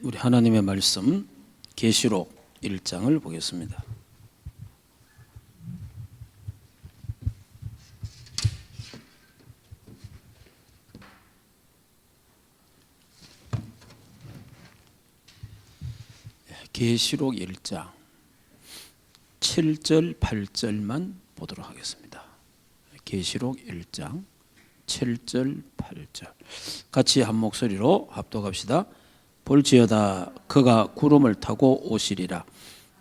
우리 하나님의 말씀 계시록 1장을 보겠습니다. 계시록 1장 7절 8절만 보도록 하겠습니다. 계시록 1장 7절 8절 같이 한 목소리로 합독합시다. 볼지어다 그가 구름을 타고 오시리라.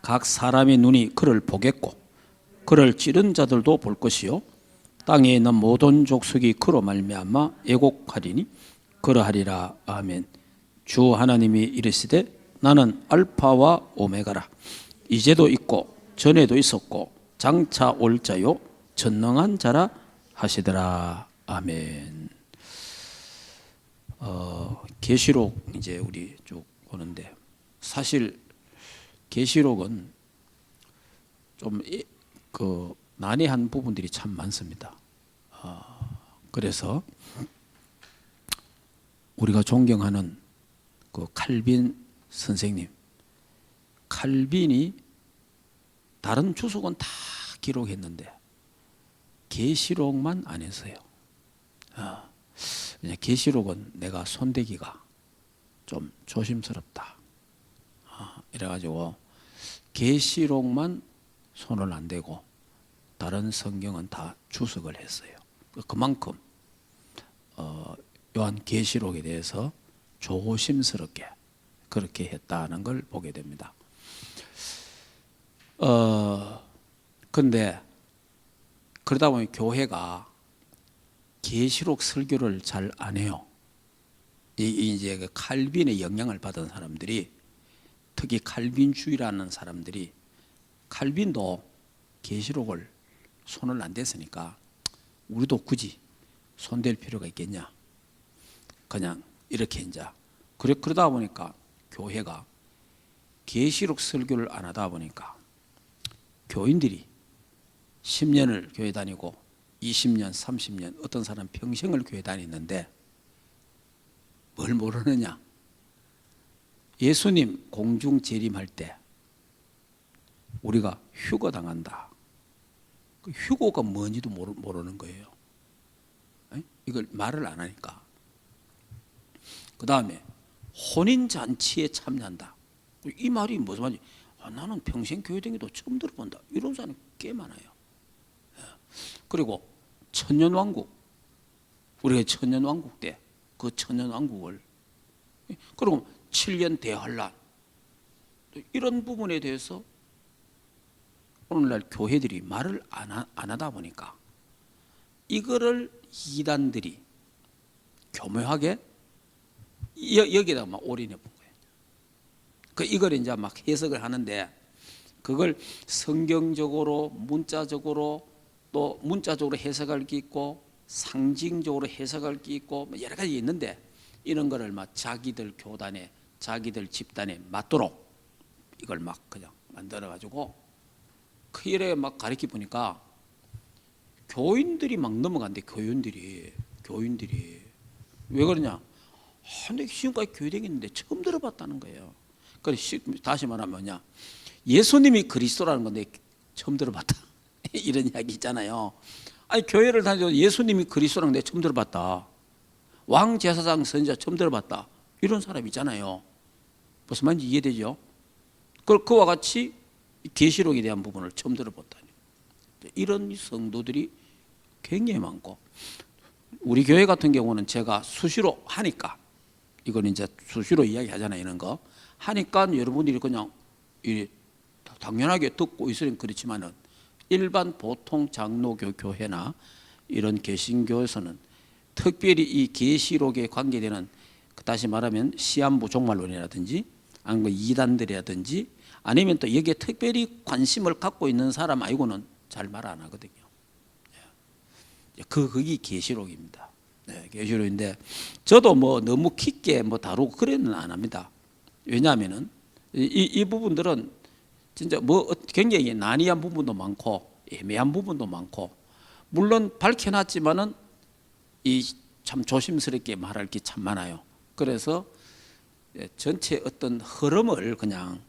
각 사람의 눈이 그를 보겠고 그를 찌른 자들도 볼 것이요 땅에 있는 모든 족속이 그로 말미암아 애곡하리니 그러하리라. 아멘. 주 하나님이 이르시되 나는 알파와 오메가라. 이제도 있고 전에도 있었고 장차 올 자요 전능한 자라 하시더라. 아멘. 계시록 이제 우리 쭉 보는데 사실 계시록은 좀 난해한 부분들이 참 많습니다. 그래서 우리가 존경하는 그 칼빈 선생님, 칼빈이 다른 주석은 다 기록했는데 계시록만 안 했어요. 계시록은 내가 손대기가 좀 조심스럽다. 이래가지고 계시록만 손을 안 대고 다른 성경은 다 주석을 했어요. 그만큼 요한 계시록에 대해서 조심스럽게 그렇게 했다는 걸 보게 됩니다. 근데 그러다 보니 교회가 계시록 설교를 잘 안 해요. 이제 그 칼빈의 영향을 받은 사람들이, 특히 칼빈주의라는 사람들이, 칼빈도 계시록을 손을 안 댔으니까 우리도 굳이 손댈 필요가 있겠냐? 그냥 이렇게 이제 그러다 보니까 교회가 계시록 설교를 안 하다 보니까 교인들이 10년을 교회 다니고 20년, 30년, 어떤 사람 평생을 교회 다니는데 뭘 모르느냐? 예수님 공중 재림할 때 우리가 휴거 당한다. 그 휴거가 뭔지도 모르는 거예요. 이걸 말을 안 하니까. 그 다음에 혼인잔치에 참여한다. 이 말이 무슨 말인지 나는 평생 교회 다니도 처음 들어본다. 이런 사람이 꽤 많아요. 그리고 천년왕국, 우리가 천년왕국 때 그 천년왕국을, 그리고 7년 대환란, 이런 부분에 대해서 오늘날 교회들이 말을 안 하다 보니까 이거를 이단들이 교묘하게 여기다가 막 올인해 본 거예요. 이걸 이제 막 해석을 하는데 그걸 성경적으로, 문자적으로, 또 문자적으로 해석할 게 있고 상징적으로 해석할 게 있고 여러 가지 있는데 이런 거를 막 자기들 교단에, 자기들 집단에 맞도록 이걸 막 그냥 만들어 가지고 그 일에 막 가르쳐 보니까 교인들이 막 넘어간대. 교인들이 왜 그러냐? 내가 지금까지 교회 다녔는데 처음 들어봤다는 거예요. 그래서 다시 말하면 뭐냐? 예수님이 그리스도라는 건데 처음 들어봤다. 이런 이야기 있잖아요. 아니 교회를 다녀도 예수님이 그리스도라는 게 처음 들어봤다. 왕 제사장 선지자 처음 들어봤다. 이런 사람 있잖아요. 무슨 말인지 이해되죠? 그와 같이 계시록에 대한 부분을 처음 들어봤다니. 이런 성도들이 굉장히 많고, 우리 교회 같은 경우는 제가 수시로 하니까, 이건 이제 수시로 이야기하잖아요. 이런 거 하니까 여러분들이 그냥 당연하게 듣고 있으면 그렇지만은 일반 보통 장로교 교회나 이런 개신교에서는 특별히 이 계시록에 관계되는, 다시 말하면 시한부 종말론이라든지 아니면 이단들이라든지 아니면 또 여기에 특별히 관심을 갖고 있는 사람 아니고는 잘 말 안 하거든요. 그게 계시록입니다. 계시록인데 저도 뭐 너무 깊게 다루고 그래는 안 합니다. 왜냐하면은 이 부분들은 진짜 굉장히 난이한 부분도 많고 애매한 부분도 많고, 물론 밝혀놨지만은 이 참 조심스럽게 말할 게 참 많아요. 그래서 전체 어떤 흐름을 그냥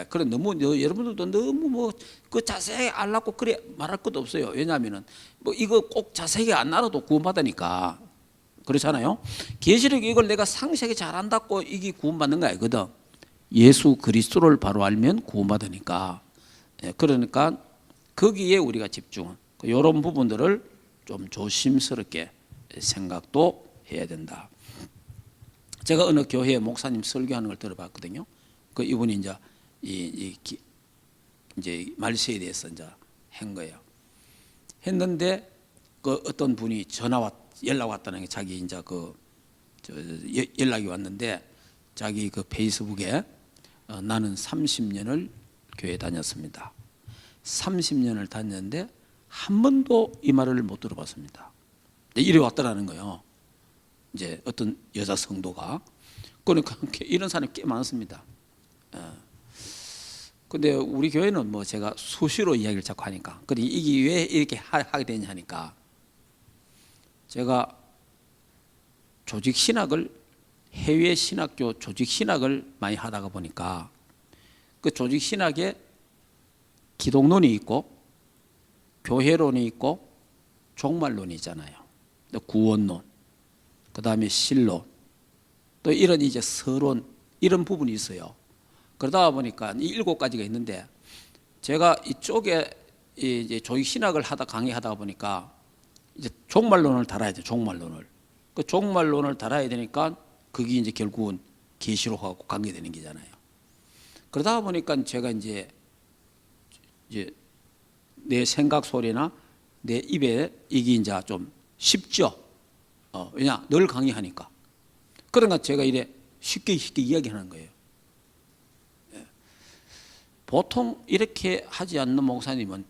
그래 너무 여러분들도 너무 뭐 그 자세히 알라고 그래 말할 것도 없어요. 왜냐하면은 뭐 이거 꼭 자세히 안 알아도 구원받으니까 그렇잖아요. 계시록 이걸 내가 상세하게 잘 안다고 이게 구원받는 거 아니거든. 예수 그리스도를 바로 알면 구원받으니까. 그러니까 거기에 우리가 집중은 이런 부분들을 좀 조심스럽게 생각도 해야 된다. 제가 어느 교회 목사님 설교하는 걸 들어봤거든요. 그 이분이 이제 말세에 대해서 이제 한 거예요. 했는데 그 어떤 분이 연락 왔다는 게 자기 이제 연락이 왔는데 자기 그 페이스북에 나는 30년을 교회 다녔습니다. 30년을 다녔는데 한 번도 이 말을 못 들어봤습니다. 이래 왔더라는 거예요. 이제 어떤 여자 성도가. 그러니까 이런 사람이 꽤 많습니다. 근데 우리 교회는 뭐 제가 수시로 이야기를 자꾸 하니까. 근데 이게 왜 이렇게 하게 되냐 하니까 제가 조직 신학을 해외 신학교 조직 신학을 많이 하다가 보니까 그 조직 신학에 기독론이 있고 교회론이 있고 종말론이 있잖아요. 또 구원론, 그 다음에 신론, 또 이런 이제 서론 이런 부분이 있어요. 그러다 보니까 이 7가지가 있는데 제가 이쪽에 이제 조직 신학을 강의하다 보니까 이제 종말론을 달아야 돼. 종말론을. 그 종말론을 달아야 되니까 그게 이제 결국은 계시록하고 관계되는 게잖아요. 그러다 보니까 제가 이제 내 생각 소리나 내 입에 이게 이제 좀 쉽죠. 왜냐 늘 강의하니까. 그러니까 제가 이래 쉽게 이야기하는 거예요. 보통 이렇게 하지 않는 목사님은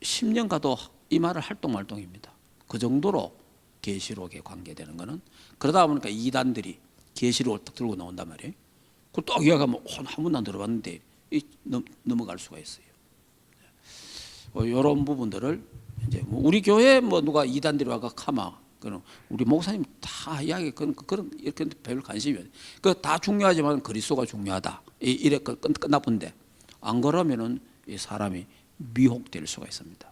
10년 가도 이 말을 할동말동입니다. 그 정도로 계시록에 관계되는 거는. 그러다 보니까 이단들이 계시록을 딱 들고 나온단 말이에요. 그걸 딱 이야기하면 한 번도 안 들어봤는데 넘어갈 수가 있어요. 이런 부분들을 이제 뭐 우리 교회 뭐 누가 이단들이 와가 카마 그런 우리 목사님 다 이야기 그런 이렇게 별 관심이 없어요. 그 다 중요하지만 그리스도가 중요하다. 이래 끝나본데 안 그러면은 이 사람이 미혹될 수가 있습니다.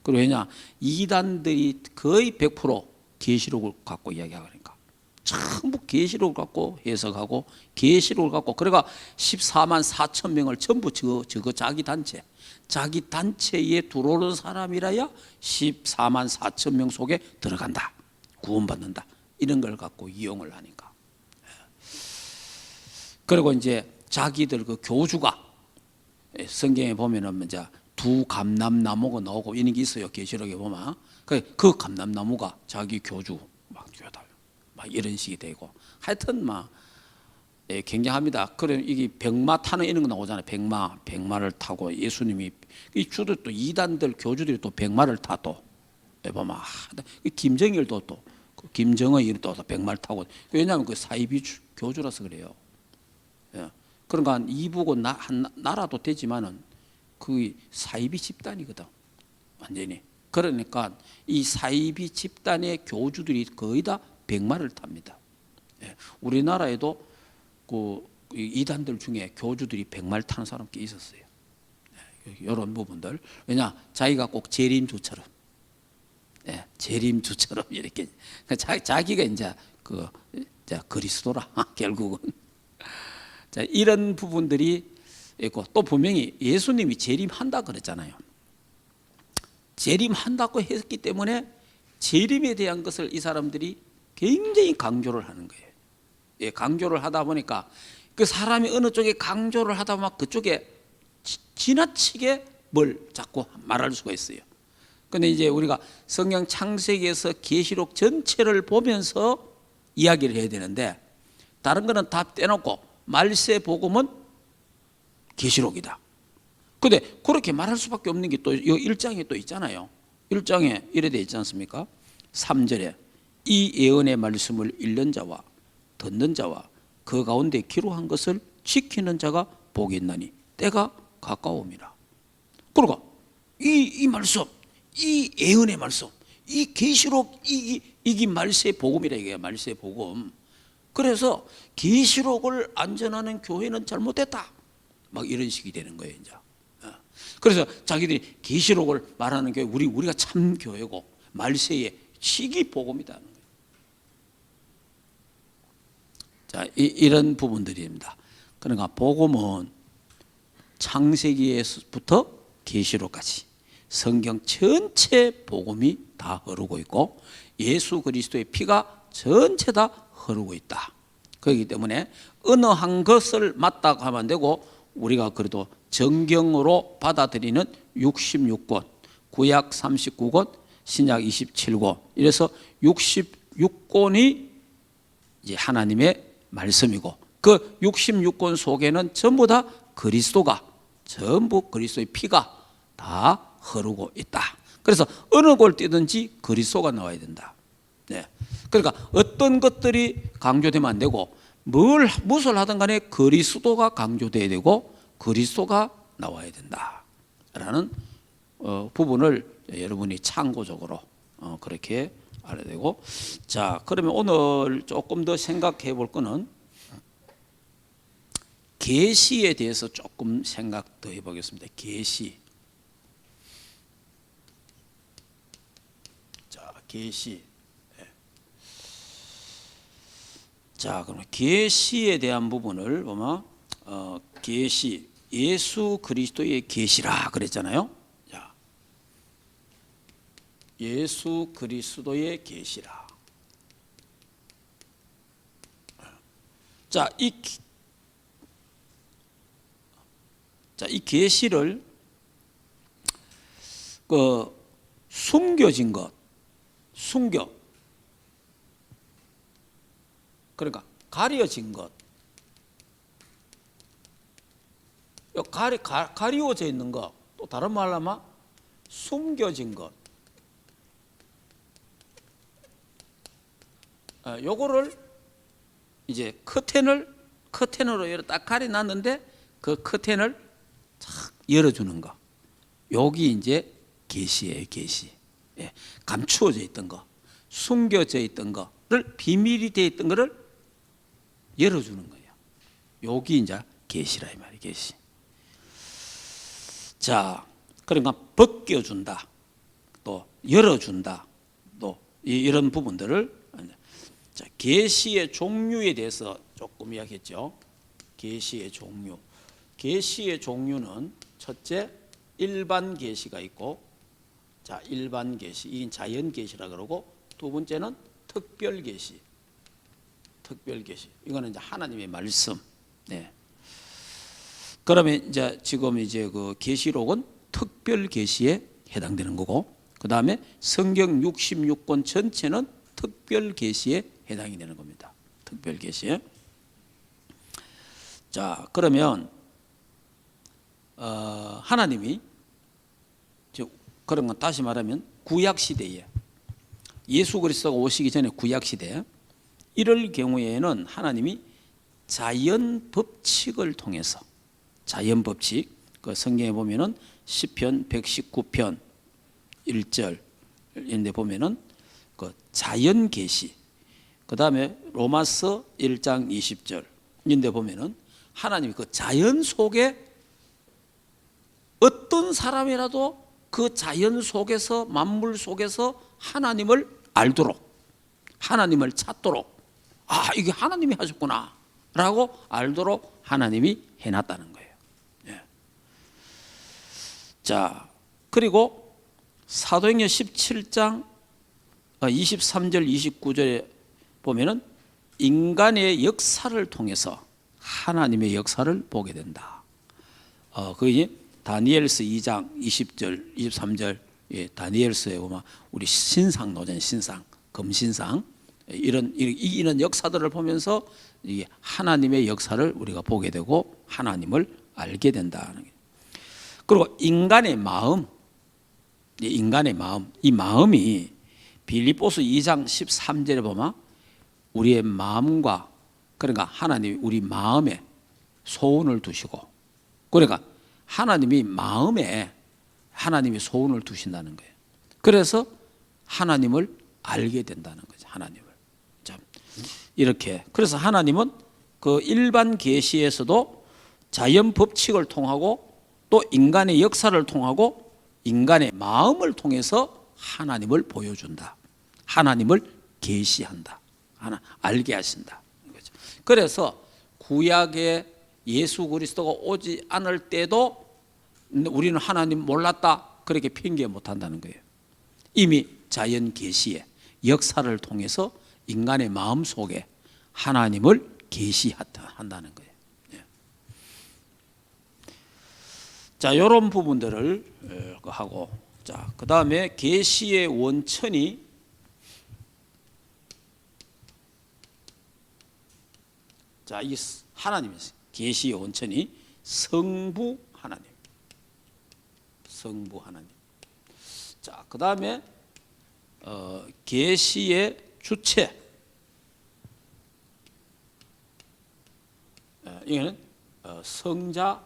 그리고 왜냐 이단들이 거의 100% 계시록을 갖고 이야기하니까 전부 계시록을 갖고 해석하고 계시록을 갖고 그래가 14만 4천 명을 전부 저거 자기 단체에 들어오는 사람이라야 14만 4천 명 속에 들어간다. 구원받는다. 이런 걸 갖고 이용을 하니까. 그리고 이제 자기들 그 교주가 성경에 보면은 이제 두 감람나무가 나오고 이런 게 있어요. 계시록에 보면 그 감람나무가 자기 교주 막 이런 식이 되고 하여튼 막 굉장합니다. 그래 이게 백마 타는 이런 거 나오잖아요. 백마를 타고 예수님이 이 주도 또 이단들 교주들이 또 백마를 타도 보면 김정일도 또 김정은이 또 백마를 타고 왜냐하면 그 사이비 교주라서 그래요. 그러니까 이북은 나라도 되지만은 그 사이비 집단이거든 완전히. 그러니까 이 사이비 집단의 교주들이 거의 다 백마를 탑니다. 우리나라에도 그 이단들 중에 교주들이 백마를 타는 사람 꽤 있었어요. 이런 부분들 왜냐 자기가 꼭 재림주처럼 이렇게 자기가 이제 그리스도라 결국은. 자, 이런 부분들이 있고 또 분명히 예수님이 재림한다 그랬잖아요. 재림한다고 했기 때문에 재림에 대한 것을 이 사람들이 굉장히 강조를 하는 거예요. 강조를 하다 보니까 그 사람이 어느 쪽에 강조를 하다 보면 그쪽에 지나치게 뭘 자꾸 말할 수가 있어요. 근데 이제 우리가 성경 창세기에서 계시록 전체를 보면서 이야기를 해야 되는데 다른 거는 다 떼놓고 말세 복음은 계시록이다. 근데 그렇게 말할 수밖에 없는 게 또 1장에 또 있잖아요. 1장에 이래 돼 있지 않습니까? 3절에 이 예언의 말씀을 읽는 자와 듣는 자와 그 가운데 기록한 것을 지키는 자가 복이 있나니 때가 가까움이라. 그러니까 이 말씀, 이 예언의 말씀, 이 계시록 이게 말세 복음이라 이게 말세 복음. 그래서 계시록을 안전하는 교회는 잘못됐다. 막 이런 식이 되는 거예요, 이제. 그래서 자기들이 계시록을 말하는 교회, 우리가 참 교회고 말세의 시기 복음이다. 자, 이런 부분들입니다. 그러니까 복음은 창세기에서부터 계시록까지 성경 전체 복음이 다 흐르고 있고 예수 그리스도의 피가 전체 다 흐르고 있다. 그렇기 때문에 어느 한 것을 맞다고 하면 안 되고 우리가 그래도 정경으로 받아들이는 66권, 구약 39권, 신약 27권, 이래서 66권이 이제 하나님의 말씀이고 그 66권 속에는 전부 다 전부 그리스도의 피가 다 흐르고 있다. 그래서 어느 곳을 뛰든지 그리스도가 나와야 된다. 네. 그러니까 어떤 것들이 강조되면 안 되고 무엇을 하든 간에 그리스도가 강조돼야 되고 그리스도가 나와야 된다라는 부분을 여러분이 참고적으로 그렇게 알아야 되고, 자, 그러면 오늘 조금 더 생각해 볼 거는 계시에 대해서 조금 생각 더 해보겠습니다. 계시. 자, 계시. 자, 그럼 계시에 대한 부분을 보면 계시, 예수 그리스도의 계시라 그랬잖아요. 자, 예수 그리스도의 계시라. 자, 이 계시를 숨겨진 것, 그러니까 가려진 것, 가리워져 있는 것, 또 다른 말로 하면 숨겨진 것. 요거를 이제 커튼으로 딱 가려놨는데 그 커튼을 탁 열어주는 거. 여기 이제 계시예요, 계시. 예, 감추어져 있던 거, 숨겨져 있던 거를, 비밀이 되어 있던 거를 열어주는 거예요. 여기 이제 계시라 이 말이에요, 계시. 자, 그러니까 벗겨준다, 또 열어준다, 또 이런 부분들을. 자, 계시의 종류에 대해서 조금 이야기했죠. 계시의 종류. 계시의 종류는 첫째, 일반 계시가 있고, 자, 일반 계시, 이건 자연 계시라 그러고, 두 번째는 특별 계시. 특별 계시. 이거는 이제 하나님의 말씀. 네. 그러면 이제 지금 이제 그 계시록은 특별 계시에 해당되는 거고, 그 다음에 성경 66권 전체는 특별 계시에 해당이 되는 겁니다. 특별 계시에. 자, 그러면 하나님이, 그런 건 다시 말하면 구약 시대에, 예수 그리스도가 오시기 전에 구약 시대에, 이럴 경우에는 하나님이 자연 법칙을 통해서, 자연 법칙, 그 성경에 보면은 시편 119편 1절 인데 보면은 그 자연 계시, 그 다음에 로마서 1장 20절 인데 보면은 하나님이 그 자연 속에 어떤 사람이라도 그 자연 속에서, 만물 속에서 하나님을 알도록, 하나님을 찾도록, 아, 이게 하나님이 하셨구나 라고 알도록 하나님이 해놨다는 거예요. 예. 자, 그리고 사도행전 17장 23절 29절에 보면은 인간의 역사를 통해서 하나님의 역사를 보게 된다. 그게 다니엘서 2장 20절 23절, 예, 다니엘서에 보면 우리 신상 노전, 신상, 금신상, 이런 역사들을 보면서 이 하나님의 역사를 우리가 보게 되고 하나님을 알게 된다는 거예요. 그리고 인간의 마음, 이 마음이 빌립보서 2장 13절에 보면 우리의 마음과, 그러니까 하나님이 우리 마음에 소원을 두시고, 그러니까 하나님이 마음에 하나님이 소원을 두신다는 거예요. 그래서 하나님을 알게 된다는 거죠. 하나님을. 자, 이렇게. 그래서 하나님은 그 일반 계시에서도 자연 법칙을 통하고 또 인간의 역사를 통하고 인간의 마음을 통해서 하나님을 보여준다. 하나님을 계시한다. 하나 알게 하신다. 그래서 구약에 예수 그리스도가 오지 않을 때도 우리는 하나님 몰랐다 그렇게 핑계 못한다는 거예요. 이미 자연 계시의 역사를 통해서 인간의 마음 속에 하나님을 계시한다는 거예요. 자, 이런 부분들을 하고, 자, 그 다음에 계시의 원천이 자, 이 하나님의 계시의 원천이 성부 하나님, 성부 하나님. 자, 그 다음에 계시의 주체. 이거는 성자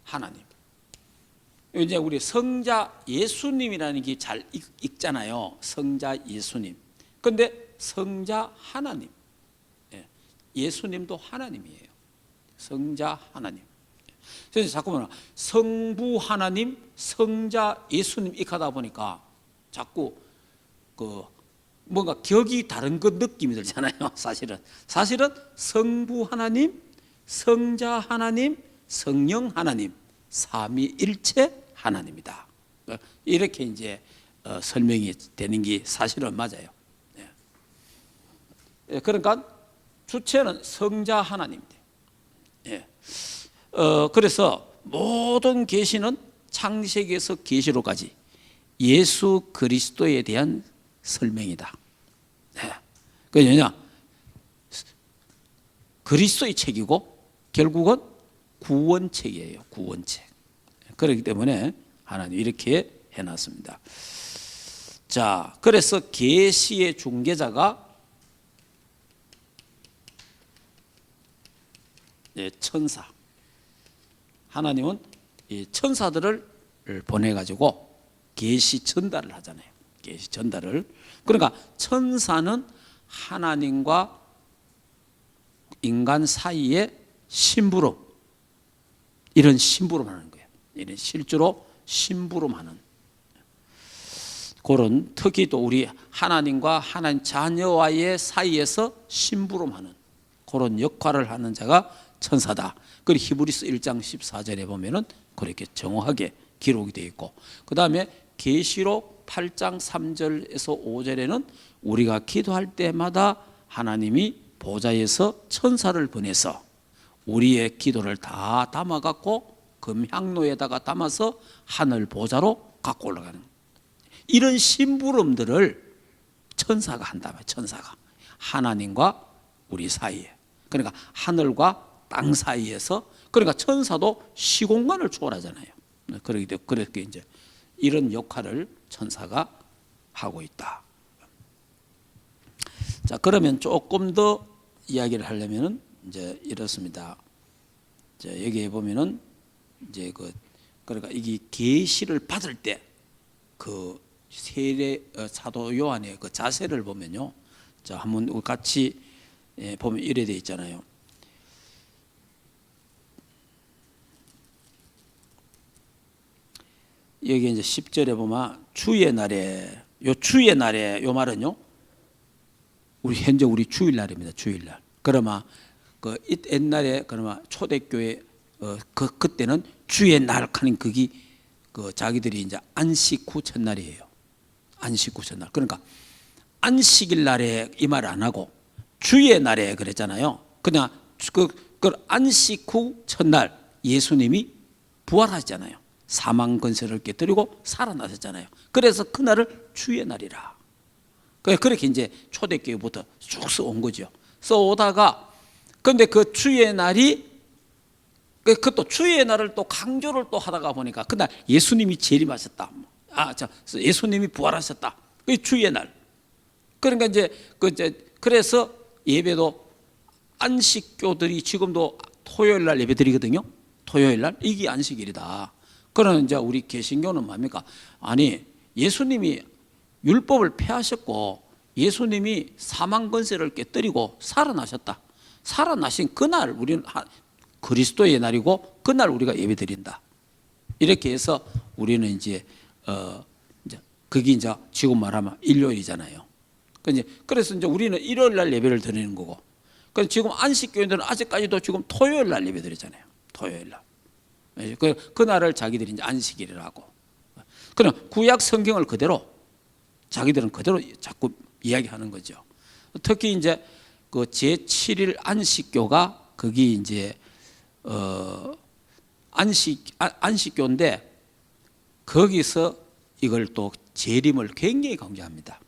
하나님. 이제 우리 성자 예수님이라는 게 잘 읽잖아요. 성자 예수님. 근데 성자 하나님. 예수님도 하나님이에요. 성자 하나님. 그래서 자꾸만 성부 하나님, 성자 예수님 이렇게 하다 보니까 자꾸 그 뭔가 격이 다른 것 느낌이 들잖아요. 사실은 성부 하나님, 성자 하나님, 성령 하나님, 삼위일체 하나님이다. 이렇게 이제 설명이 되는 게 사실은 맞아요. 그러니까 주체는 성자 하나님입니다. 그래서 모든 계시는 창세기에서 계시록까지 예수 그리스도에 대한 설명이다. 왜냐? 그리스도의 책이고 결국은 구원책이에요. 구원책. 그렇기 때문에 하나님 이렇게 해놨습니다. 자, 그래서 계시의 중개자가 천사. 하나님은 이 천사들을 보내가지고 계시 전달을 하잖아요. 계시 전달을. 그러니까 천사는 하나님과 인간 사이에 심부름, 이런 심부름하는 거예요. 이런 실제로 심부름하는 그런, 특히 또 우리 하나님과 하나님 자녀와의 사이에서 심부름하는 그런 역할을 하는 자가 천사다. 그리고 히브리서 1장 14절에 보면은 그렇게 정확하게 기록이 되어 있고, 그 다음에 계시록 8장 3절에서 5절에는 우리가 기도할 때마다 하나님이 보좌에서 천사를 보내서 우리의 기도를 다 담아갖고 금향로에다가 담아서 하늘 보좌로 갖고 올라가는, 이런 심부름들을 천사가 한다며. 천사가 하나님과 우리 사이에, 그러니까 하늘과 땅 사이에서, 그러니까 천사도 시공간을 초월하잖아요. 그렇기 때문에 그렇게 이제 이런 역할을 천사가 하고 있다. 자, 그러면 조금 더 이야기를 하려면은 이제 이렇습니다. 이제 여기에 보면은 이제 그러니까 이게 계시를 받을 때 그 세례 사도 요한의 그 자세를 보면요. 자, 한번 우리 같이 보면 이래 돼 있잖아요. 여기 이제 10절에 보면 주의 날에, 요 주의 날에 요 말은요, 우리 현재 우리 주일날입니다. 주일날. 그러면 그 옛날에 그러면 초대교회 그때는 주의 날 하는 그게 그 자기들이 이제 안식 후 첫날이에요. 안식 후 첫날. 그러니까 안식일 날에 이 말 안 하고 주의 날에 그랬잖아요. 그냥 그 안식 후 첫날 예수님이 부활하셨잖아요. 사망 권세를 깨뜨리고 살아나셨잖아요. 그래서 그날을 주의 날이라. 그렇게 이제 초대교회부터 쭉 써온 거죠. 써오다가, 근데 그 주의 날이, 그것도 주의 날을 또 강조를 또 하다가 보니까 그날 예수님이 재림하셨다. 예수님이 부활하셨다. 그게 주의 날. 그러니까 이제 그래서 예배도 안식교들이 지금도 토요일 날 예배 드리거든요. 토요일 날 이게 안식일이다. 그러는 이제 우리 개신교는 뭡니까? 아니, 예수님이 율법을 폐하셨고 예수님이 사망 권세를 깨뜨리고 살아나셨다. 살아나신 그날 우리는 그리스도의 날이고 그날 우리가 예배드린다. 이렇게 해서 우리는 이제 그게 이제 지금 말하면 일요일이잖아요. 그래서 이제 우리는 일요일 날 예배를 드리는 거고, 그래서 지금 안식교인들은 아직까지도 지금 토요일 날 예배 드리잖아요. 토요일 날. 그 날을 자기들이 이제 안식일이라고. 그럼 구약 성경을 그대로 자기들은 그대로 자꾸 이야기하는 거죠. 특히 이제 그 제7일 안식교가 거기 이제 안식교인데 거기서 이걸 또 재림을 굉장히 강조합니다.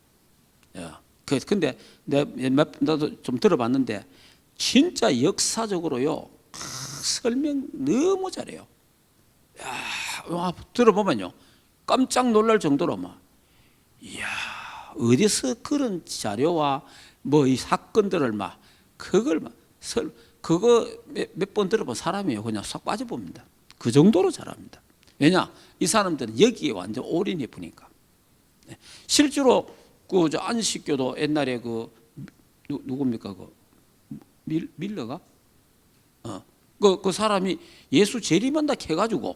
근데 나도 좀 들어봤는데 진짜 역사적으로요 설명 너무 잘해요. 야, 들어보면요 깜짝 놀랄 정도로 막 이야 어디서 그런 자료와 뭐 이 사건들을 막 그걸 막 그거 몇 번 들어본 사람이에요. 그냥 싹 빠져봅니다. 그 정도로 잘합니다. 왜냐 이 사람들은 여기에 완전 올인해 보니까. 실제로 그 저 안식교도 옛날에 그 누굽니까 그 밀러가 그 사람이 예수 재림한다 해가지고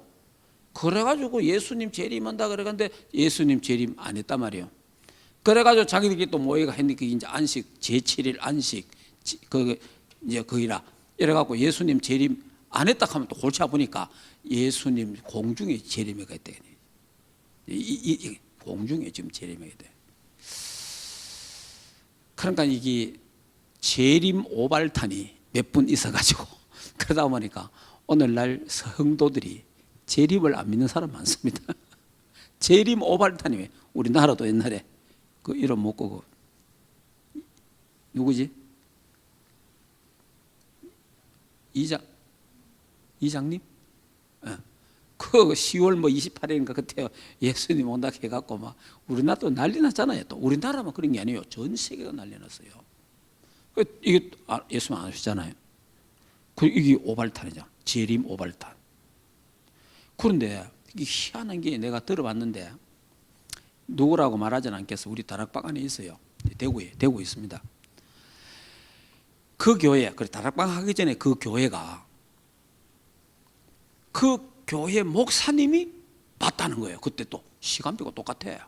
그래가지고 예수님 재림한다 그래가는데 예수님 재림 안 했단 말이에요. 그래가지고 자기들끼리 또 모여가 했는데 이제 안식 제7일 안식 그 이제 거기라 이래갖고 예수님 재림 안 했다 하면 또 골치 아프니까 예수님 공중에 재림해가 있대. 이 공중에 지금 재림해가 돼. 그러니까 이게 재림 오발탄이 몇 분 있어가지고 그러다 보니까 오늘날 성도들이 재림을 안 믿는 사람 많습니다. 재림 오발탄이 왜 우리나라도 옛날에 그 이름 못 거고 누구지? 이장님? 그 10월 뭐 28일인가 그때 예수님 온다 해갖고 막 우리나라도 난리 났잖아요. 또 우리나라만 그런 게 아니에요. 전 세계가 난리 났어요. 이게 예수님 안 하시잖아요. 이게 오발탄이죠. 재림 오발탄. 그런데 이게 희한한 게 내가 들어봤는데 누구라고 말하지는 않겠어. 우리 다락방 안에 있어요. 대구에 있습니다. 그 교회, 다락방 하기 전에 그 교회가 그 교회 목사님이 봤다는 거예요. 그때 또 시간표가 똑같아요.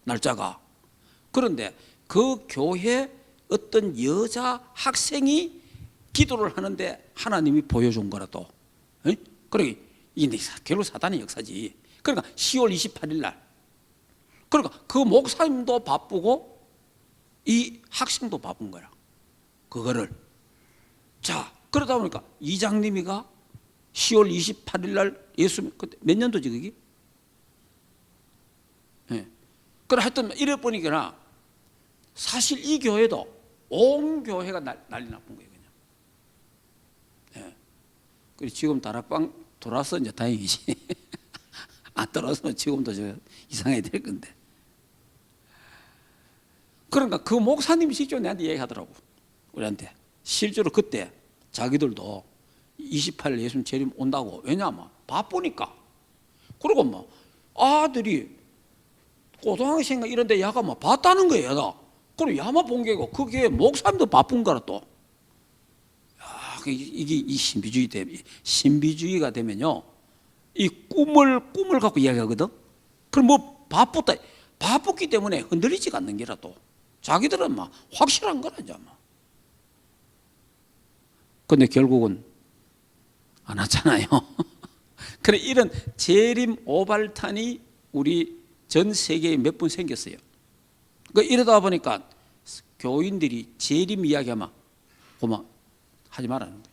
날짜가. 그런데 그 교회 어떤 여자 학생이 기도를 하는데 하나님이 보여준 거라 또. 그러니까 이게 결국 사단의 역사지. 그러니까 10월 28일 날. 그러니까 그 목사님도 바쁘고 이 학생도 바쁜 거야. 그거를. 자, 그러다 보니까 이장님이가 10월 28일 날 예수님 그때 몇 년도지 그게? 그래 하여튼 이래 보니까 사실 이 교회도 온 교회가 난리 나쁜 거예요 그냥. 그리고 지금 다락방 돌아서 이제 다행이지. 안 돌아서면 지금도 저 이상하게 될 건데. 그러니까 그 목사님이 직접 내한테 얘기하더라고. 우리한테 실제로 그때 자기들도 28일 예수님 재림 온다고. 왜냐하면 바쁘니까. 그리고 뭐 아들이 고등학생가 이런 데 야가 뭐 봤다는 거예요. 그럼 야만 본 게고 그게 목사님도 바쁜 거라 또. 야, 이게 이 신비주의가 되면요. 이 꿈을 갖고 이야기하거든. 그럼 뭐 바쁘기 때문에 흔들리지가 않는 게라 또. 자기들은 막 확실한 거라죠. 막. 근데 결국은 안 하잖아요. 그래 이런 재림 오발탄이 우리 전 세계에 몇 번 생겼어요. 그러니까 이러다 보니까 교인들이 재림 이야기하면 그만 하지 말라는 거죠.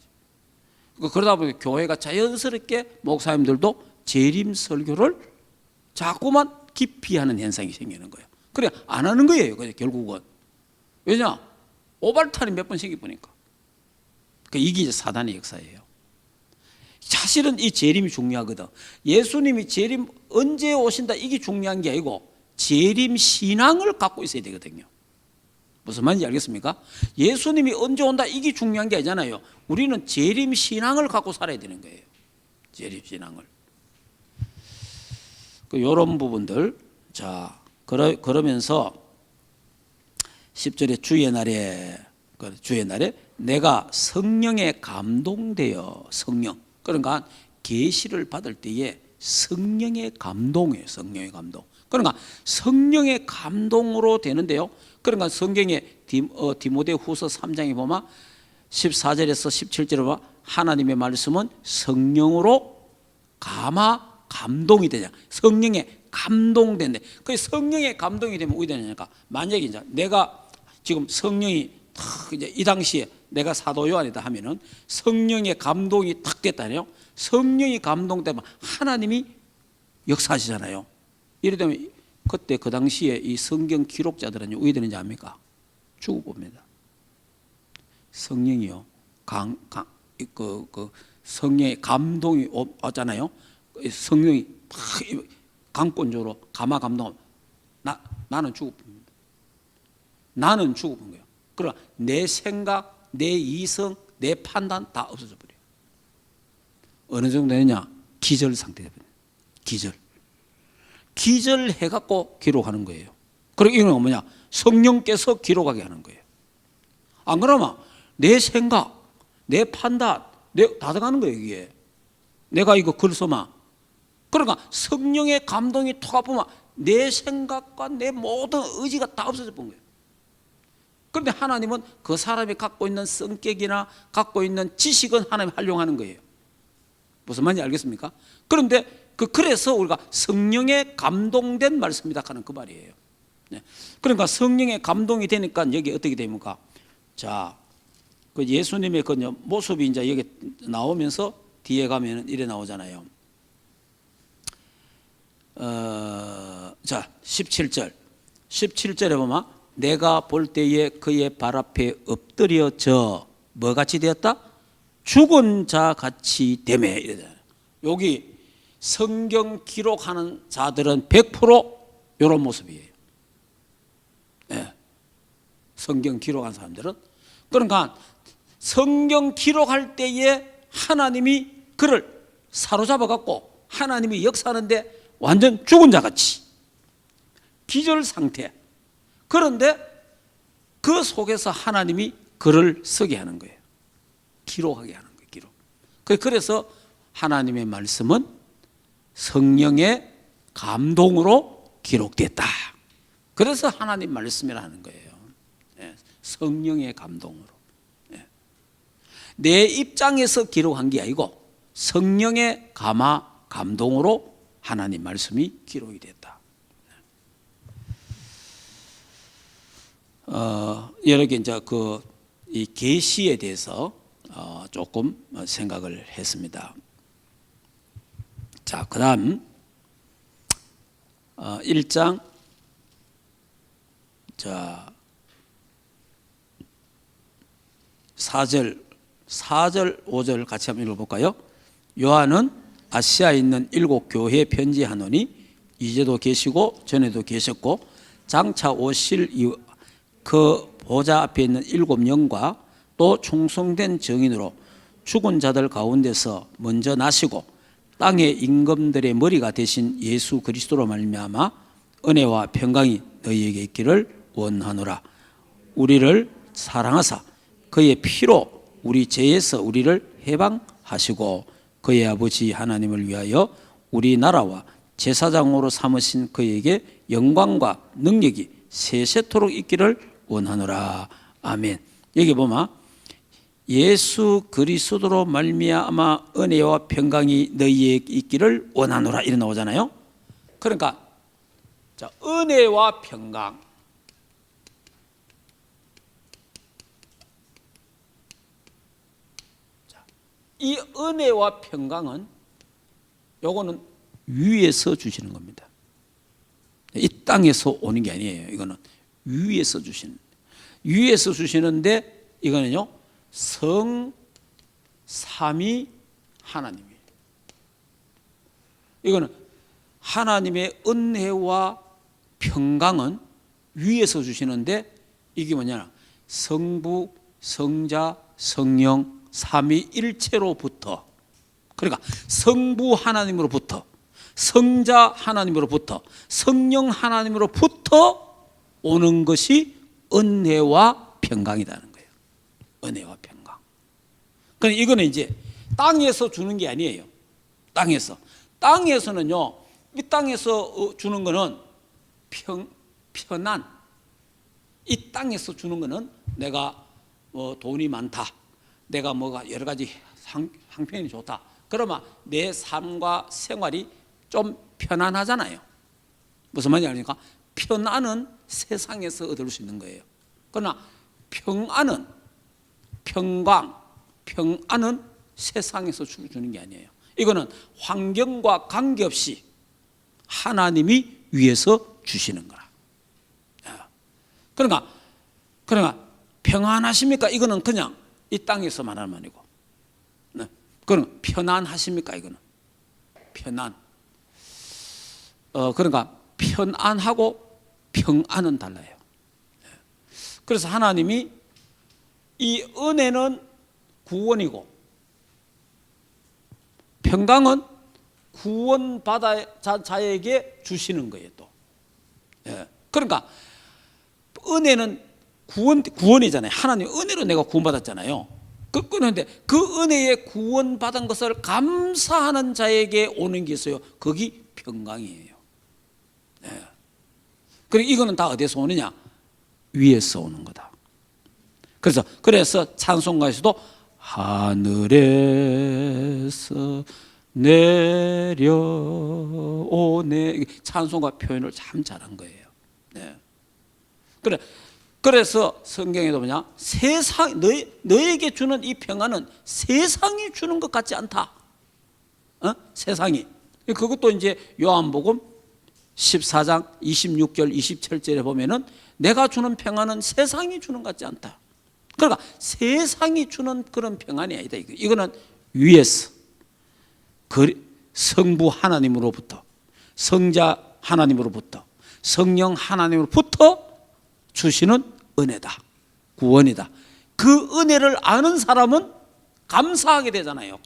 그러다 보니까 교회가 자연스럽게 목사님들도 재림 설교를 자꾸만 기피하는 현상이 생기는 거예요. 그래 안 하는 거예요. 결국은. 왜냐? 오발탄이 몇 번 생겨보니까. 이게 이제 사단의 역사예요. 사실은 이 재림이 중요하거든. 예수님이 재림 언제 오신다 이게 중요한 게 아니고 재림 신앙을 갖고 있어야 되거든요. 무슨 말인지 알겠습니까? 예수님이 언제 온다 이게 중요한 게 아니잖아요. 우리는 재림 신앙을 갖고 살아야 되는 거예요. 재림 신앙을. 이런 부분들. 자, 그러면서 10절에 주의 날에, 주의 날에 내가 성령에 감동되어, 성령, 그러니까 계시를 받을 때에 성령의 감동이에요. 성령의 감동. 그러니까 성령의 감동으로 되는데요. 그러니까 성경에 디모데후서 3장에 보면 14절에서 17절에 보면 하나님의 말씀은 성령으로 감동이 되냐. 성령에 감동된대. 그 성령에 감동이 되면 어떻게 되냐니까. 만약에 이제 내가 지금 성령이 탁 이제 이 당시에 내가 사도 요한이다 하면은 성령의 감동이 탁 됐다네요. 성령이 감동되면 하나님이 역사하시잖아요. 이래 되면 그때 그 당시에 이 성경 기록자들은 어떻게 되는지 압니까? 죽어봅니다. 성령이요. 성령의 감동이 왔잖아요. 성령이 탁 강권적으로 감동하면 나는 죽어봅니다. 나는 죽어본 거예요. 그러나 내 생각, 내 이성, 내 판단 다 없어져 버려요. 어느 정도 되느냐? 기절 상태 되버려요. 기절해갖고 기록하는 거예요. 그리고 이건 뭐냐? 성령께서 기록하게 하는 거예요. 안 그러면 내 생각, 내 판단, 다 들어가는 거예요, 이게. 내가 이거 글 써마. 그러니까 성령의 감동이 톡 아프면 내 생각과 내 모든 의지가 다 없어져 본 거예요. 그런데 하나님은 그 사람이 갖고 있는 성격이나 갖고 있는 지식은 하나님이 활용하는 거예요. 무슨 말인지 알겠습니까? 그런데 그래서 우리가 성령에 감동된 말씀이다 하는 그 말이에요. 그러니까 성령에 감동이 되니까 여기 어떻게 됩니까? 자, 그 예수님의 그 모습이 이제 여기 나오면서 뒤에 가면 이래 나오잖아요. 자, 17절에 보면 내가 볼 때에 그의 발 앞에 엎드려져 뭐같이 되었다? 죽은 자 같이 되매 이러잖아요. 여기 성경 기록하는 자들은 100% 이런 모습이에요. 네. 성경 기록한 사람들은 그러니까 성경 기록할 때에 하나님이 그를 사로잡아 갖고 하나님이 역사하는데 완전 죽은 자 같이 기절 상태. 그런데 그 속에서 하나님이 글을 쓰게 하는 거예요. 기록하게 하는 거예요. 기록. 그래서 하나님의 말씀은 성령의 감동으로 기록됐다. 그래서 하나님 말씀이라는 거예요. 성령의 감동으로. 내 입장에서 기록한 게 아니고 성령의 감동으로 하나님 말씀이 기록이 됐다. 여러 개 이제 이 계시에 대해서 조금 생각을 했습니다. 자, 그다음 1장 자 4절 5절 같이 한번 읽어볼까요? 요한은 아시아에 있는 7 교회에 편지하노니 이제도 계시고 전에도 계셨고 장차 오실 그 보좌 앞에 있는 7 영과 또 충성된 증인으로 죽은 자들 가운데서 먼저 나시고 땅의 임금들의 머리가 되신 예수 그리스도로 말미암아 은혜와 평강이 너희에게 있기를 원하노라. 우리를 사랑하사 그의 피로 우리 죄에서 우리를 해방하시고 그의 아버지 하나님을 위하여 우리나라와 제사장으로 삼으신 그에게 영광과 능력이 세세토록 있기를 원하노라. 아멘. 여기 보면 예수 그리스도로 말미암아 은혜와 평강이 너희에게 있기를 원하노라 이래 나오잖아요. 그러니까 자, 은혜와 평강. 이 은혜와 평강은 요거는 위에서 주시는 겁니다. 이 땅에서 오는 게 아니에요. 이거는 위에서 주시는데 이거는요 성삼위 하나님이에요. 이거는 하나님의 은혜와 평강은 위에서 주시는데 이게 뭐냐? 성부, 성자, 성령 삼위일체로부터, 그러니까 성부 하나님으로부터, 성자 하나님으로부터, 성령 하나님으로부터 오는 것이 은혜와 평강이라는 거예요. 은혜와 평강. 그러니까 이거는 이제 땅에서 주는 게 아니에요. 땅에서는요, 이 땅에서 주는 거는 편안. 이 땅에서 주는 거는 내가 돈이 많다, 내가 뭐가 여러 가지 형편이 좋다, 그러면 내 삶과 생활이 좀 편안하잖아요. 무슨 말인지 아십니까? 편안은 세상에서 얻을 수 있는 거예요. 그러나 평안은, 평안은 세상에서 주는 게 아니에요. 이거는 환경과 관계없이 하나님이 위에서 주시는 거라. 그러니까 평안하십니까? 이거는 그냥 이 땅에서 말하는 말이고, 그럼 편안하십니까? 이거는 편안. 그러니까 편안하고 평안은 달라요. 그래서 하나님이 이 은혜는 구원이고 평강은 구원받아 자에게 주시는 거예요. 또 그러니까 은혜는 구원이잖아요. 하나님 은혜로 내가 구원받았잖아요. 그런데 그 은혜에 구원받은 것을 감사하는 자에게 오는 게 있어요. 거기 평강이에요. 그리고 이거는 다 어디서 오느냐? 위에서 오는 거다. 그래서 찬송가에서도 하늘에서 내려오네, 찬송가 표현을 참 잘한 거예요. 그래서 성경에도 뭐냐? 너에게 주는 이 평안은 세상이 주는 것 같지 않다. 세상이. 그것도 이제 요한복음 14장 26절 27절에 보면은 내가 주는 평안은 세상이 주는 것 같지 않다. 그러니까 세상이 주는 그런 평안이 아니다. 이거는 위에서 성부 하나님으로부터, 성자 하나님으로부터, 성령 하나님으로부터 주시는 은혜다. 구원이다. 그 은혜를 아는 사람은 감사하게 되잖아요.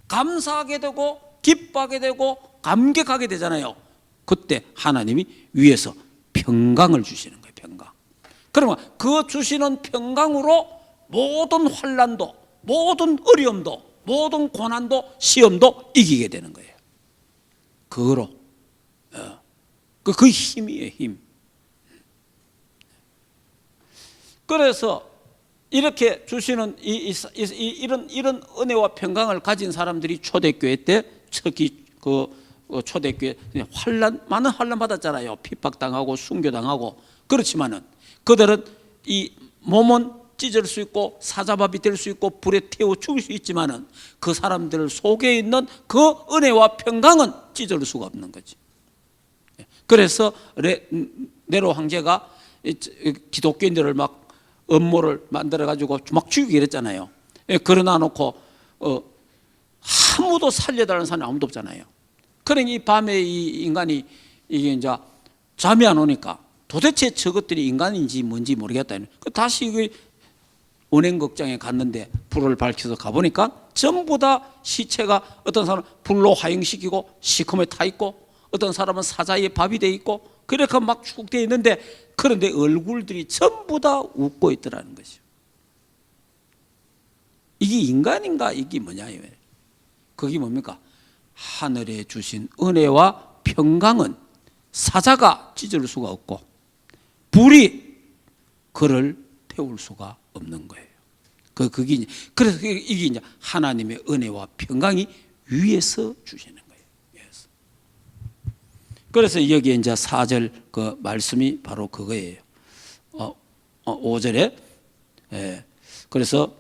감사하게 되고 기뻐하게 되고 감격하게 되잖아요. 그때 하나님이 위에서 평강을 주시는 거예요. 평강. 그러면 그 주시는 평강으로 모든 환난도, 모든 어려움도, 모든 고난도, 시험도 이기게 되는 거예요. 그거로 그 힘이에요. 힘. 그래서 이렇게 주시는 이런 은혜와 평강을 가진 사람들이 초대교회 때 특히 초대교회 많은 환난 받았잖아요. 핍박당하고 순교당하고. 그렇지만은 그들은 이 몸은 찢을 수 있고 사자밥이 될 수 있고 불에 태워 죽일 수 있지만은 그 사람들 속에 있는 그 은혜와 평강은 찢을 수가 없는 거지. 그래서 네로 황제가 기독교인들을 막 음모를 만들어 가지고 막 죽이게 했잖아요. 그러나 놓고 아무도 살려달라는 사람이 아무도 없잖아요. 그러니 이 밤에 이 인간이 이게 이제 잠이 안 오니까 도대체 저것들이 인간인지 뭔지 모르겠다. 다시 운행극장에 갔는데 불을 밝혀서 가보니까 전부 다 시체가 어떤 사람은 불로 화형시키고 시커멓게 타 있고 어떤 사람은 사자의 밥이 돼 있고 그렇게 막 쭉 돼 있는데 그런데 얼굴들이 전부 다 웃고 있더라는 것이죠. 이게 인간인가? 이게 뭐냐? 그게 뭡니까? 하늘에 주신 은혜와 평강은 사자가 찢을 수가 없고 불이 그를 태울 수가 없는 거예요. 그래서 이게 이제 하나님의 은혜와 평강이 위에서 주시는 거예요. 위에서. 그래서 여기에 이제 4절 그 말씀이 바로 그거예요. 5절에 그래서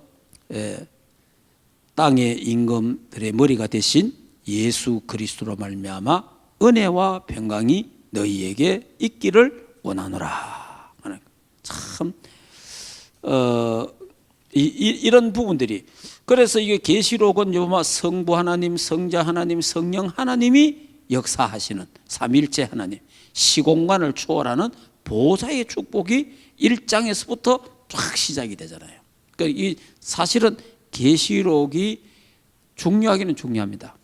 땅의 임금들의 머리가 되신 예수 그리스도로 말미암아 은혜와 평강이 너희에게 있기를 원하노라. 참 이런 부분들이 그래서 이게 계시록은 요마 성부 하나님, 성자 하나님, 성령 하나님이 역사하시는 삼일체 하나님, 시공간을 초월하는 보좌의 축복이 1장에서부터 쫙 시작이 되잖아요. 그러니까 이 사실은 계시록이 중요하기는 중요합니다.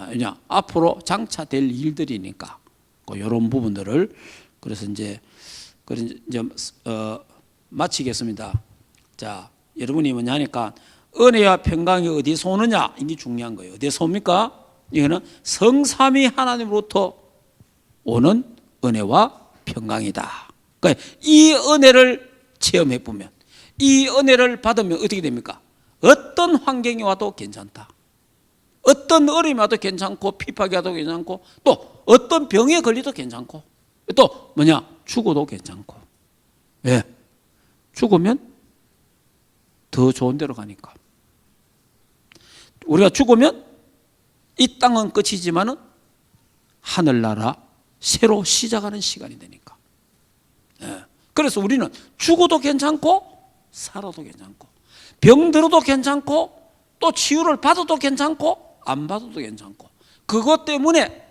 왜냐 앞으로 장차 될 일들이니까 이런 부분들을 그래서 이제 그래서 이제 마치겠습니다. 자, 여러분이 뭐냐 하니까 은혜와 평강이 어디서 오느냐, 이게 중요한 거예요. 어디서 옵니까? 이거는 성삼위 하나님으로부터 오는 은혜와 평강이다. 그러니까 이 은혜를 체험해 보면, 이 은혜를 받으면 어떻게 됩니까? 어떤 환경이 와도 괜찮다. 어떤 어려움이 와도 괜찮고, 핍박이 와도 괜찮고, 또 어떤 병에 걸려도 괜찮고, 또 뭐냐, 죽어도 괜찮고. 왜? 죽으면 더 좋은 데로 가니까. 우리가 죽으면 이 땅은 끝이지만은 하늘나라 새로 시작하는 시간이 되니까. 예. 그래서 우리는 죽어도 괜찮고 살아도 괜찮고 병들어도 괜찮고 또 치유를 받아도 괜찮고 안 받아도 괜찮고, 그것 때문에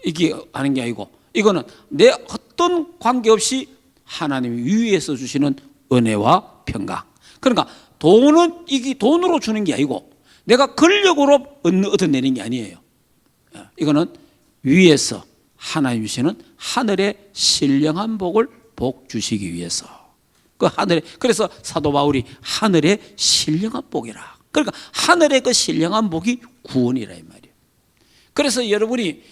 이게 하는 게 아니고, 이거는 내 어떤 관계없이 하나님이 위에서 주시는 은혜와 평강. 그러니까 돈은 이게 돈으로 주는 게 아니고 내가 권력으로 얻어내는 게 아니에요. 이거는 위에서 하나님 주시는 하늘의 신령한 복을 복 주시기 위해서. 그 하늘에, 그래서 사도 바울이 하늘의 신령한 복이라. 그러니까 하늘의 그 신령한 복이 구원이라 이 말이에요. 그래서 여러분이,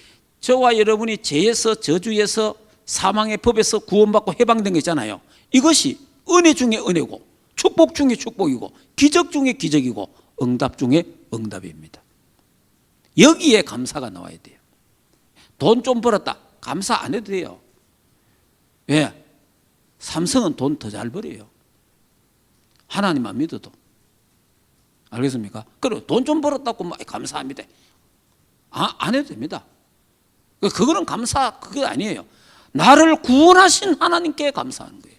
저와 여러분이 죄에서, 저주에서, 사망의 법에서 구원받고 해방된 거 있잖아요. 이것이 은혜 중에 은혜고 축복 중에 축복이고 기적 중에 기적이고 응답 중에 응답입니다. 여기에 감사가 나와야 돼요. 돈 좀 벌었다, 감사 안 해도 돼요. 왜? 삼성은 돈 더 잘 벌어요. 하나님만 믿어도. 알겠습니까? 그리고 돈 좀 벌었다고 막 감사합니다, 안 해도 됩니다. 그거는 감사, 그거 아니에요. 나를 구원하신 하나님께 감사하는 거예요.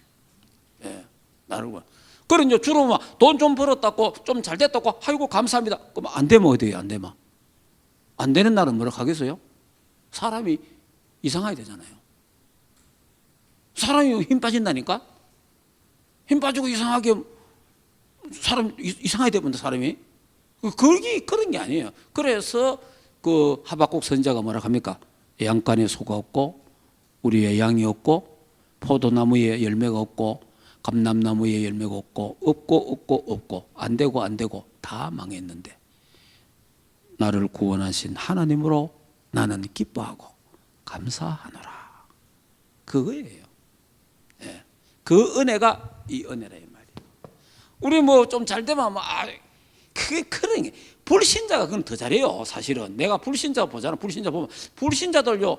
예, 나를 구원. 그래 이제 주로 막 돈 좀 벌었다고, 좀 잘 됐다고, 아이고 감사합니다. 그럼 안 되면 어디에요? 안 되면 안 되는 날은 뭐라 하겠어요? 사람이 이상하게 되잖아요. 사람이 힘 빠진다니까. 힘 빠지고 이상하게 사람 이상하게 되면 사람이 그런 게 아니에요. 그래서 그 하박국 선지자가 뭐라 합니까? 양간에 소가 없고 우리의 양이 없고 포도나무에 열매가 없고 감람나무에 열매가 없고 안 되고 다 망했는데 나를 구원하신 하나님으로 나는 기뻐하고 감사하노라. 그거예요. 예. 그 은혜가 이 은혜라 이 말이에요. 우리 뭐 좀 잘 되면 그게 그런 게, 불신자가 그건 더 잘해요. 사실은 내가 불신자 보잖아. 불신자 보면 불신자들요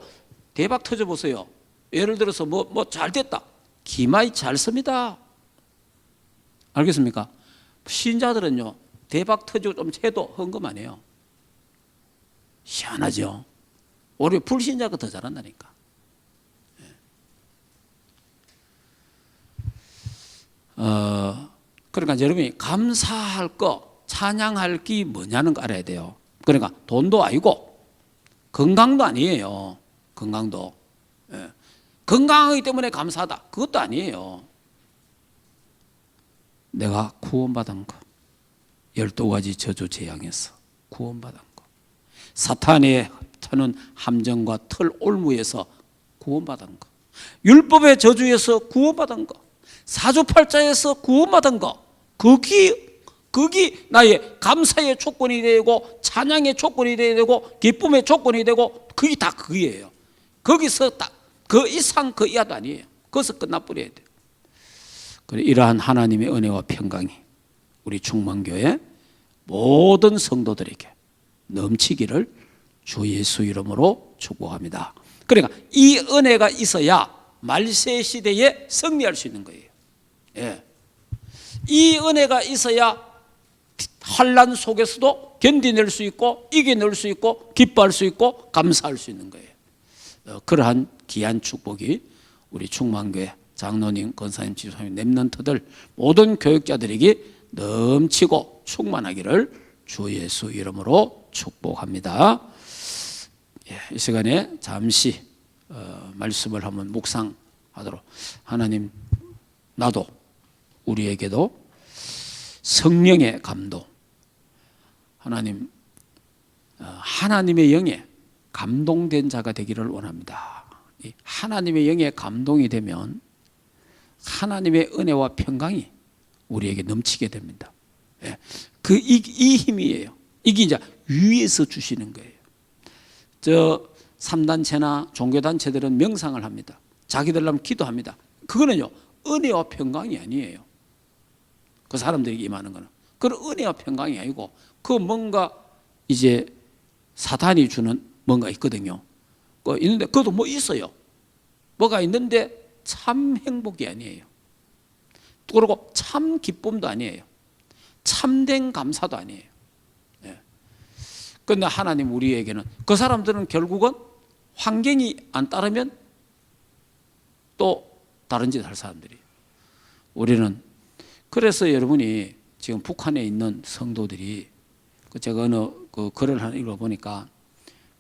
대박 터져 보세요. 예를 들어서 뭐 잘 됐다, 기마이 잘 씁니다. 알겠습니까? 신자들은요 대박 터지고 좀 해도 헌금 안 해요. 희한하죠. 오히려 불신자가 더 잘한다니까. 그러니까 여러분이 감사할 거, 찬양할 게 뭐냐는 거 알아야 돼요. 그러니까 돈도 아니고 건강도 아니에요. 건강도. 예. 건강하기 때문에 감사하다, 그것도 아니에요. 내가 구원받은 거, 12가지 저주 재앙에서 구원받은 거, 사탄의 터는 함정과 틀 올무에서 구원받은 거, 율법의 저주에서 구원받은 거, 사주팔자에서 구원받은 거, 거기 나의 감사의 조건이 되고 찬양의 조건이 되고 기쁨의 조건이 되고, 그게 다 그게예요. 거기서 딱 그 이상 그 이하도 아니에요. 거기서 끝나버려야 돼요. 그래, 이러한 하나님의 은혜와 평강이 우리 충만교회 모든 성도들에게 넘치기를 주 예수 이름으로 축복합니다. 그러니까 이 은혜가 있어야 말세 시대에 승리할 수 있는 거예요. 예. 이 은혜가 있어야 환난 속에서도 견디낼 수 있고 이겨낼 수 있고 기뻐할 수 있고 감사할 수 있는 거예요. 그러한 귀한 축복이 우리 충만교회 장로님, 권사님, 지도사님, 렘넌트들 모든 교육자들에게 넘치고 충만하기를 주 예수 이름으로 축복합니다. 이 시간에 잠시 말씀을 한번 묵상하도록. 하나님, 나도 우리에게도 성령의 감동, 하나님, 하나님의 영에 감동된 자가 되기를 원합니다. 하나님의 영에 감동이 되면 하나님의 은혜와 평강이 우리에게 넘치게 됩니다. 예. 이 힘이에요. 이게 이제 위에서 주시는 거예요. 저 3단체나 종교단체들은 명상을 합니다. 자기들 나면 기도합니다. 그거는요, 은혜와 평강이 아니에요. 그 사람들에게 임하는 거는. 그건 은혜와 평강이 아니고, 그 뭔가 이제 사탄이 주는 뭔가 있거든요. 있는데, 그것도 뭐 있어요. 뭐가 있는데 참 행복이 아니에요. 그리고 참 기쁨도 아니에요. 참된 감사도 아니에요. 그런데 하나님 우리에게는, 그 사람들은 결국은 환경이 안 따르면 또 다른 짓 할 사람들이에요. 우리는, 그래서 여러분이 지금 북한에 있는 성도들이, 제가 어느 그 글을 하나 읽어보니까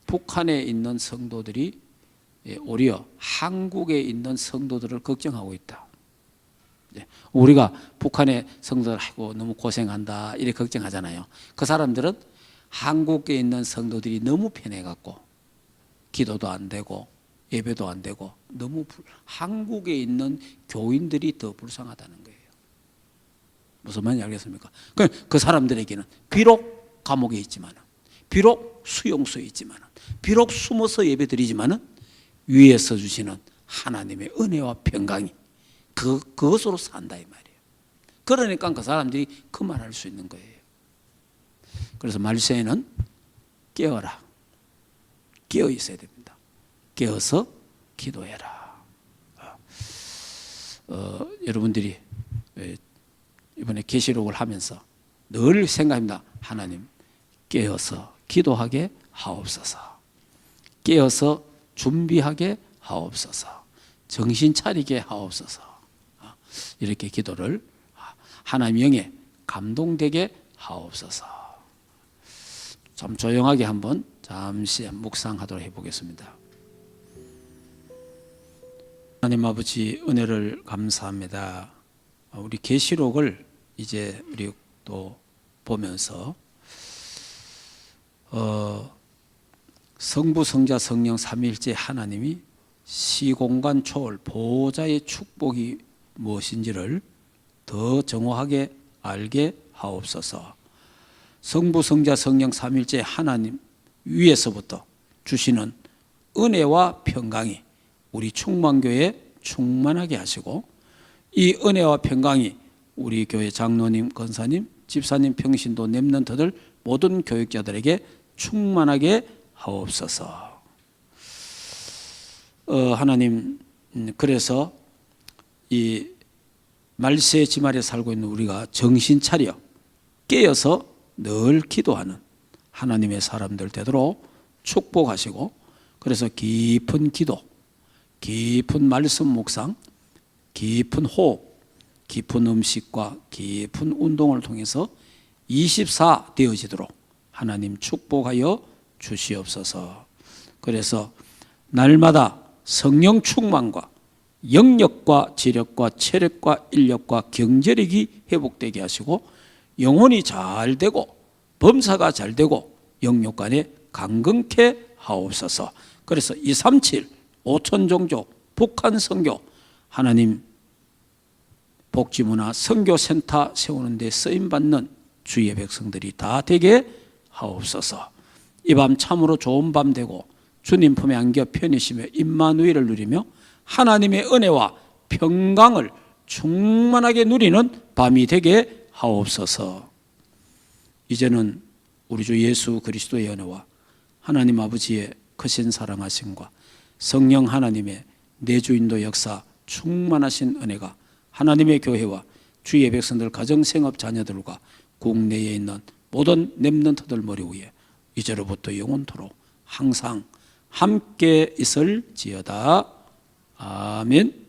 북한에 있는 성도들이 오히려 한국에 있는 성도들을 걱정하고 있다. 우리가 북한의 성도들 아이고 너무 고생한다 이렇게 걱정하잖아요. 그 사람들은 한국에 있는 성도들이 너무 편해갖고 기도도 안 되고 예배도 안 되고 너무 한국에 있는 교인들이 더 불쌍하다는 거예요. 무슨 말인지 알겠습니까? 그 사람들에게는 비록 감옥에 있지만, 비록 수용소에 있지만, 비록 숨어서 예배드리지만 위에서 주시는 하나님의 은혜와 평강이 그것으로 산다 이 말이에요. 그러니까 그 사람들이 그 말할 수 있는 거예요. 그래서 말세에는 깨어라. 깨어 있어야 됩니다. 깨어서 기도해라. 여러분들이 이번에 계시록을 하면서 늘 생각합니다. 하나님 깨어서 기도하게 하옵소서. 깨어서 준비하게 하옵소서. 정신 차리게 하옵소서. 이렇게 기도를 하나님 영에 감동되게 하옵소서. 좀 조용하게 한번 잠시 묵상하도록 해보겠습니다. 하나님 아버지 은혜를 감사합니다. 우리 계시록을 이제 우리 또 보면서 성부 성자 성령 삼위일체 하나님이 시공간 초월 보호자의 축복이 무엇인지를 더 정확하게 알게 하옵소서. 성부 성자 성령 삼위일체 하나님 위에서부터 주시는 은혜와 평강이 우리 충만교회에 충만하게 하시고, 이 은혜와 평강이 우리 교회 장로님, 권사님, 집사님, 평신도, 렘넌트들 모든 교육자들에게 충만하게 하옵소서. 하나님, 그래서 이 말세 지말에 살고 있는 우리가 정신 차려 깨어서 늘 기도하는 하나님의 사람들 되도록 축복하시고, 그래서 깊은 기도, 깊은 말씀 묵상, 깊은 호흡, 깊은 음식과 깊은 운동을 통해서 24 되어지도록 하나님 축복하여 주시옵소서. 그래서 날마다 성령 충만과 영력과 지력과 체력과 인력과 경제력이 회복되게 하시고, 영혼이 잘 되고 범사가 잘 되고 영육간에 강건케 하옵소서. 그래서 237 5천종족 북한 선교 하나님 복지문화 선교센터 세우는 데 쓰임받는 주의 백성들이 다 되게 하옵소서. 이 밤 참으로 좋은 밤 되고 주님 품에 안겨 편히 쉬며 임마누엘을 누리며 하나님의 은혜와 평강을 충만하게 누리는 밤이 되게 하옵소서. 이제는 우리 주 예수 그리스도의 은혜와 하나님 아버지의 크신 사랑하심과 성령 하나님의 내주인도 역사 충만하신 은혜가 하나님의 교회와 주의 백성들 가정생업 자녀들과 국내에 있는 모든 렘넌트들 머리 위에 이제로부터 영원토록 항상 함께 있을지어다. 아멘.